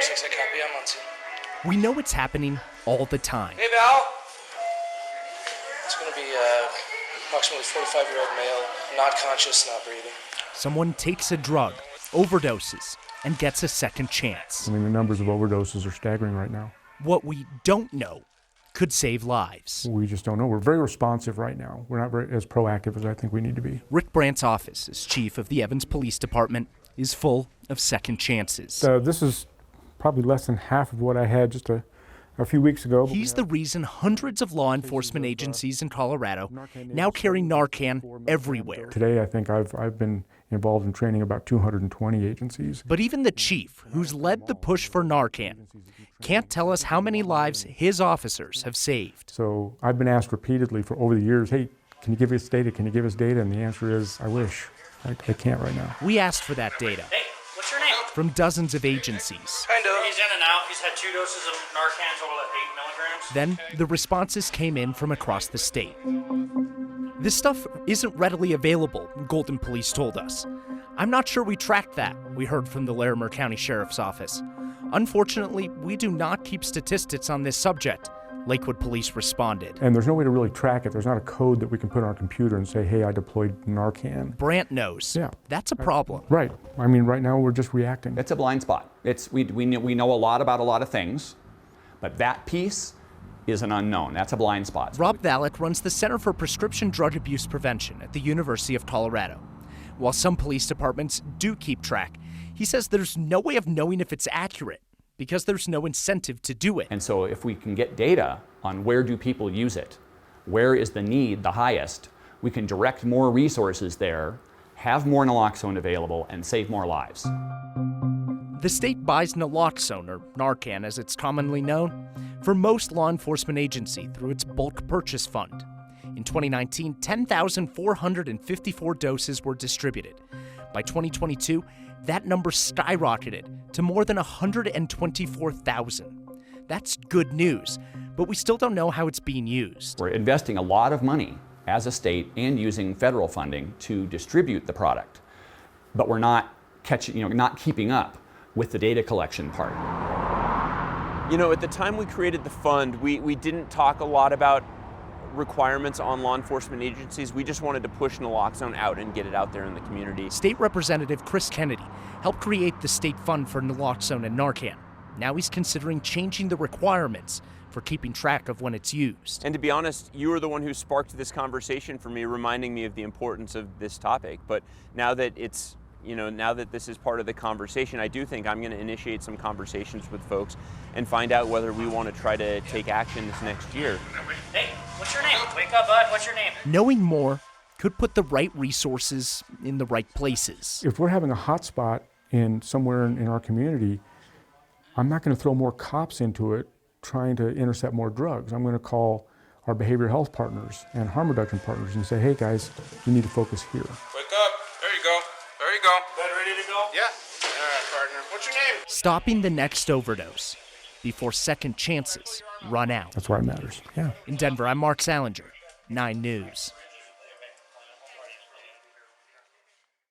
6, I copy. I'm on scene. We know it's happening all the time. Hey, Val. It's going to be approximately 45-year-old male, not conscious, not breathing. Someone takes a drug, overdoses, and gets a second chance. I mean, the numbers of overdoses are staggering right now. What we don't know could save lives. We just don't know. We're very responsive right now. We're not very as proactive as I think we need to be. Rick Brandt's office, as chief of the Evans Police Department, is full of second chances. This is probably less than half of what I had just a few weeks ago. He's the reason hundreds of law enforcement agencies in Colorado now carry Narcan everywhere. Today, I think I've been involved in training about 220 agencies. But even the chief, who's led the push for Narcan, can't tell us how many lives his officers have saved. So I've been asked repeatedly for over the years, hey, can you give us data? Can you give us data? And the answer is, I wish. I can't right now. We asked for that data. Hey, what's your name? From dozens of agencies. Kind of. He's in and out. He's had 2 doses of Narcan, total of 8 milligrams. Then the responses came in from across the state. This stuff isn't readily available, Golden Police told us. I'm not sure we tracked that, we heard from the Larimer County Sheriff's Office. Unfortunately, we do not keep statistics on this subject, Lakewood Police responded. And there's no way to really track it. There's not a code that we can put on our computer and say, hey, I deployed Narcan. Brandt knows. Yeah. That's a problem. Right. I mean, right now we're just reacting. It's a blind spot. We know a lot about a lot of things, but that piece is an unknown. That's a blind spot. Rob Valek runs the Center for Prescription Drug Abuse Prevention at the University of Colorado. While some police departments do keep track, he says there's no way of knowing if it's accurate because there's no incentive to do it. And so if we can get data on where do people use it, where is the need the highest, we can direct more resources there, have more naloxone available, and save more lives. The state buys naloxone, or Narcan as it's commonly known, for most law enforcement agency through its bulk purchase fund. In 2019, 10,454 doses were distributed. By 2022, that number skyrocketed to more than 124,000. That's good news, but we still don't know how it's being used. We're investing a lot of money as a state and using federal funding to distribute the product, but we're not keeping up with the data collection part. You know, at the time we created the fund, we didn't talk a lot about requirements on law enforcement agencies. We just wanted to push naloxone out and get it out there in the community. State Representative Chris Kennedy helped create the state fund for naloxone and Narcan. Now he's considering changing the requirements for keeping track of when it's used. And to be honest, you were the one who sparked this conversation for me, reminding me of the importance of this topic. But now that now that this is part of the conversation, I do think I'm going to initiate some conversations with folks and find out whether we want to try to take action this next year. Hey, what's your name? Wake up, bud. What's your name? Knowing more could put the right resources in the right places. If we're having a hot spot somewhere in our community, I'm not going to throw more cops into it trying to intercept more drugs. I'm going to call our behavioral health partners and harm reduction partners and say, hey guys, you need to focus here. Wake up. There you go. There you go. Bud, ready to go? Yeah. All right, partner. What's your name? Stopping the next overdose before second chances run out. That's why it matters. Yeah. In Denver, I'm Marc Sallinger, 9 News.